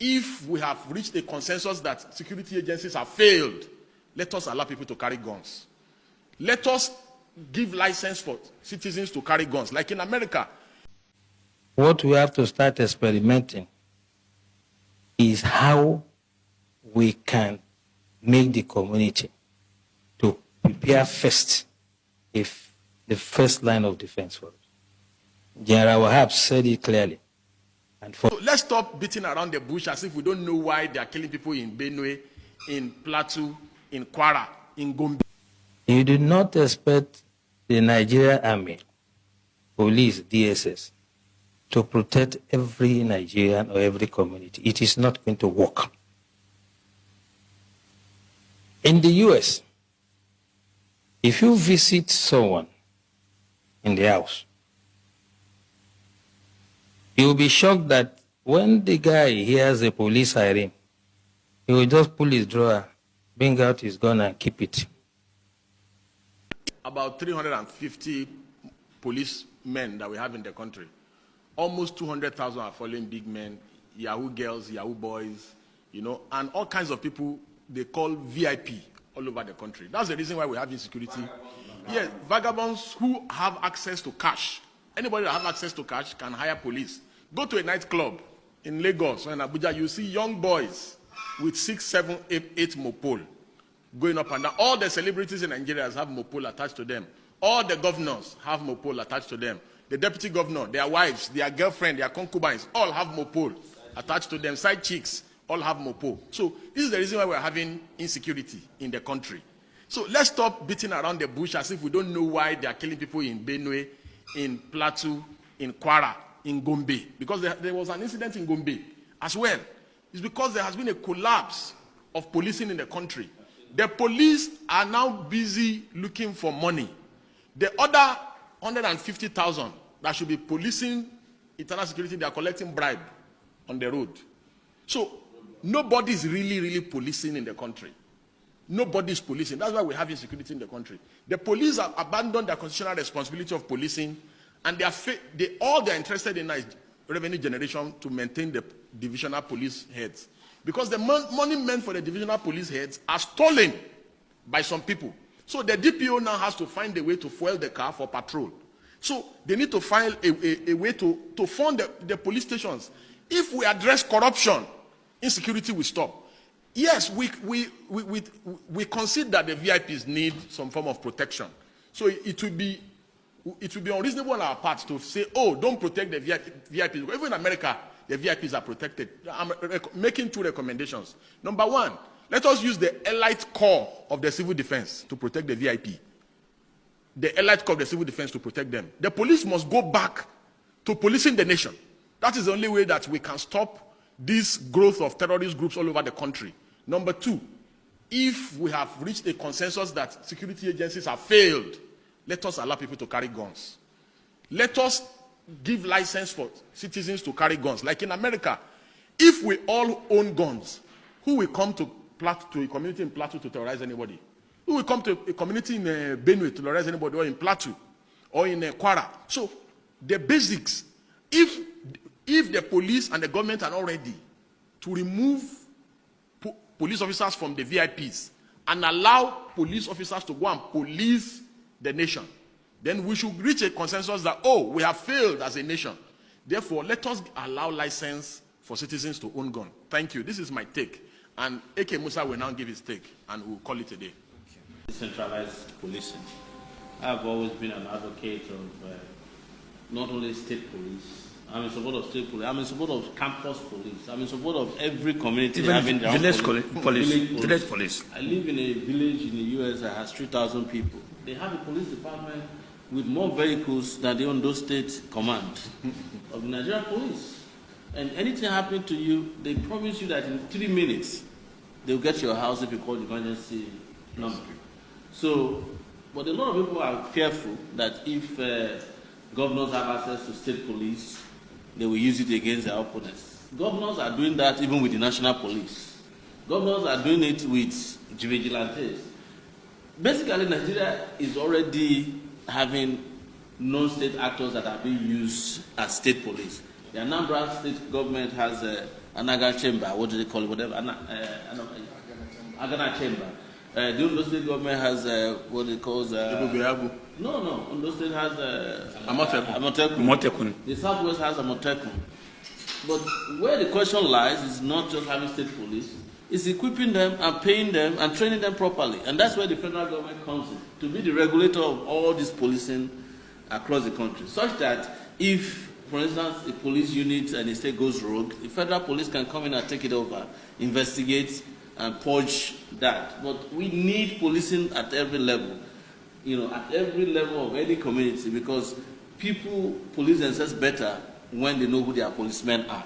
if we have reached a consensus that security agencies have failed, let us allow people to carry guns. Let us give license for citizens to carry guns, like in America. What we have to start experimenting is how we can make the community to prepare first, if the first line of defense for it. General Wahab said it clearly. So let's stop beating around the bush as if we don't know why they are killing people in Benue, in Plateau, in Kwara, in Gombe. You do not expect the Nigerian Army, police, DSS, to protect every Nigerian or every community. It is not going to work. In the US, if you visit someone in the house, you will be shocked that when the guy hears a police siren, he will just pull his drawer, bring out his gun and keep it. About 350 policemen that we have in the country. Almost 200,000 are following big men, Yahoo girls, Yahoo boys, you know, and all kinds of people they call VIP all over the country. That's the reason why we have insecurity. Yes, vagabonds who have access to cash. Anybody that has access to cash can hire police. Go to a nightclub in Lagos or in Abuja, you see young boys with 6, 7, 8 mopole going up and down. All the celebrities in Nigeria have mopole attached to them. All the governors have mopole attached to them. The deputy governor, their wives, their girlfriend, their concubines, all have mopole attached to them. Side chicks, all have mopole. So this is the reason why we're having insecurity in the country. So let's stop beating around the bush as if we don't know why they are killing people in Benue, in Plateau, in Kwara, in Gombe. Because there was an incident in Gombe as well. It's because there has been a collapse of policing in the country. The police are now busy looking for money. The other 150,000 that should be policing internal security, they are collecting bribe on the road. So nobody is really policing in the country. Nobody is policing. That's why we have insecurity in the country. The police have abandoned their constitutional responsibility of policing, and all they're interested in is revenue generation to maintain the divisional police heads. Because the money meant for the divisional police heads are stolen by some people. So the DPO now has to find a way to fuel the car for patrol. So they need to find a way to fund the police stations. If we address corruption, insecurity will stop. Yes, we concede that the VIPs need some form of protection. So it would be unreasonable on our part to say, oh, don't protect the VIPs. Even in America, the VIPs are protected. I'm making 2 recommendations. Number 1, let us use the elite corps of the civil defense to protect the VIP. The elite corps of the civil defense to protect them. The police must go back to policing the nation. That is the only way that we can stop this growth of terrorist groups all over the country. Number 2, if we have reached a consensus that security agencies have failed, let us allow people to carry guns. Let us give license for citizens to carry guns. Like in America, if we all own guns, who will come to a community in Plateau to terrorize anybody? Who will come to a community in Benue to terrorize anybody, or in Plateau, or in Kwara? So the basics, if the police and the government are not ready to remove police officers from the VIPs and allow police officers to go and police the nation, then we should reach a consensus that, oh, we have failed as a nation. Therefore, let us allow license for citizens to own guns. Thank you. This is my take. And A.K. Musa will now give his take, and we'll call it a day. Decentralized policing. I've always been an advocate of not only state police. I'm in support of state police. I'm in support of campus police. I'm in support of every community even having their own village police. I live in a village in the U.S. that has 3,000 people. They have a police department with more vehicles than the Ondo State Command of the Nigerian police. And anything happening to you, they promise you that in 3 minutes, they'll get to your house if you call the emergency number. So, but a lot of people are fearful that if governors have access to state police, they will use it against their opponents. Governors are doing that even with the national police. Governors are doing it with vigilantes. Basically, Nigeria is already having non-state actors that are being used as state police. The Anambra state government has Anaga chamber, what do they call it, whatever, Agana chamber. The Ondo State government has what it calls... No, Ondo State has Amotekun. The Southwest has Amotekun. But where the question lies is not just having state police, it's equipping them and paying them and training them properly. And that's where the federal government comes in, to be the regulator of all this policing across the country. Such that if, for instance, a police unit and a state goes rogue, the federal police can come in and take it over, investigate and purge that. But we need policing at every level, at every level of any community, because people police themselves better when they know who their policemen are.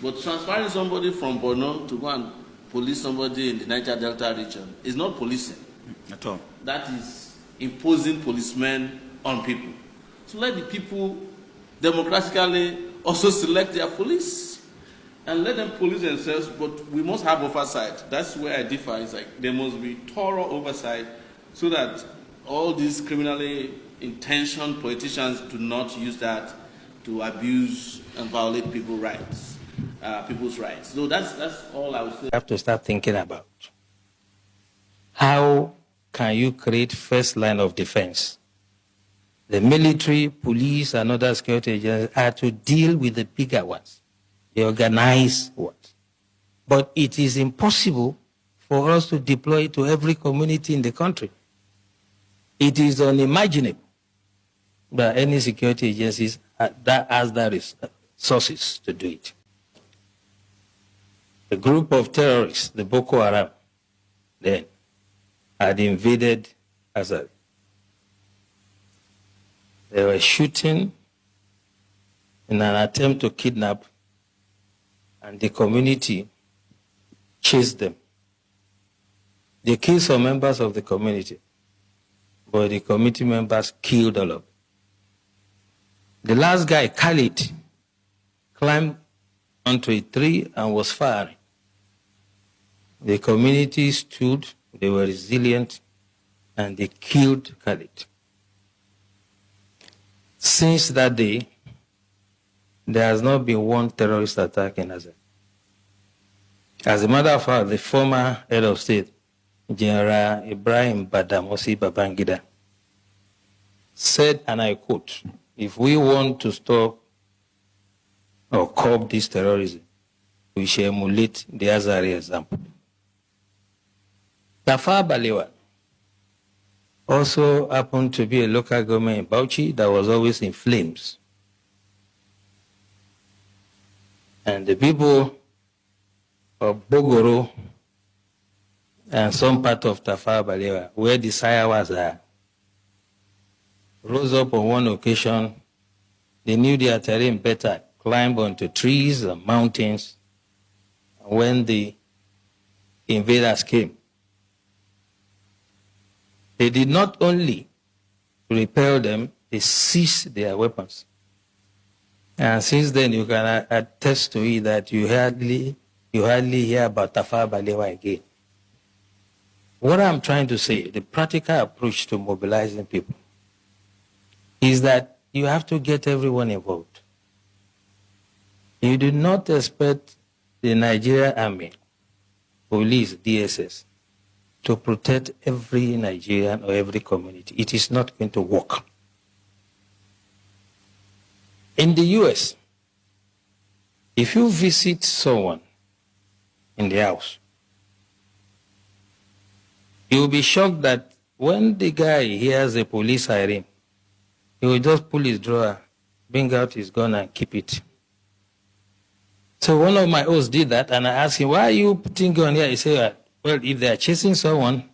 But transferring somebody from Borno to go and police somebody in the Niger Delta region is not policing. At all. That is imposing policemen on people. So let the people democratically also select their police and let them police themselves, but we must have oversight. That's where I differ. It's like there must be thorough oversight so that all these criminally intentioned politicians do not use that to abuse and violate people's rights. So that's all I would say. You have to start thinking about how can you create first line of defense. The military, police, and other security agencies are to deal with the bigger ones, the organized ones. But it is impossible for us to deploy it to every community in the country. It is unimaginable that any security agencies that has the resources to do it. A group of terrorists, the Boko Haram, then had invaded Azari. They were shooting in an attempt to kidnap, and the community chased them. They killed some members of the community, but the community members killed all of them. The last guy, Khalid, climbed onto a tree and was firing. The community stood, they were resilient, and they killed Khalid. Since that day, there has not been one terrorist attack in Azari. As a matter of fact, the former head of state, General Ibrahim Badamasi Babangida, said, and I quote, "If we want to stop or curb this terrorism, we shall emulate the Azari example." Tafawa Balewa also happened to be a local government in Bauchi that was always in flames. And the people of Bogoro and some part of Tafawa Balewa, where the Sayawas are, rose up on one occasion. They knew their terrain better, climbed onto trees and mountains. And when the invaders came, they did not only repel them, they seized their weapons. And since then, you can attest to it that you hardly hear about Tafawa Balewa again. What I'm trying to say, the practical approach to mobilizing people, is that you have to get everyone involved. You do not expect the Nigerian Army, police, DSS, to protect every Nigerian or every community. It is not going to work. In the US, if you visit someone in the house, you will be shocked that when the guy hears a police siren, he will just pull his drawer, bring out his gun and keep it. So one of my hosts did that, and I asked him, "Why are you putting gun here?" He said, "Well, if they are chasing someone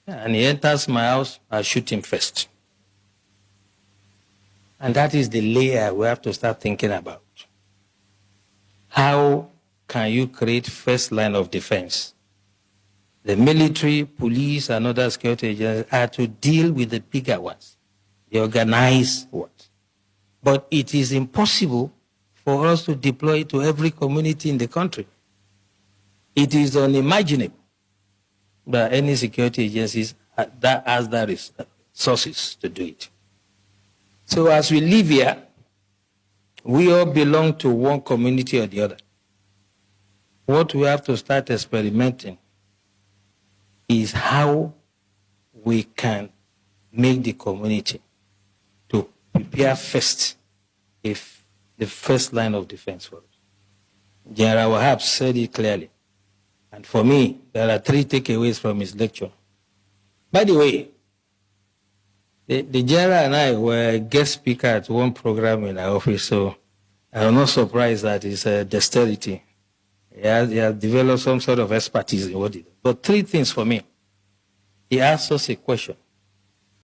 and he enters my house, I'll shoot him first." And that is the layer we have to start thinking about. How can you create first line of defense? The military, police, and other security agencies are to deal with the bigger ones, the organized ones. But it is impossible for us to deploy it to every community in the country. It is unimaginable that any security agencies that has the resources to do it. So as we live here, we all belong to one community or the other. what we have to start experimenting is how we can make the community to prepare first if the first line of defense for us. General Wahab said it clearly. And for me, there are 3 takeaways from his lecture. By the way, the general and I were guest speaker at one program in our office, so I'm not surprised that it's a dexterity. He has developed some sort of expertise in what he does. But 3 things for me. He asked us a question.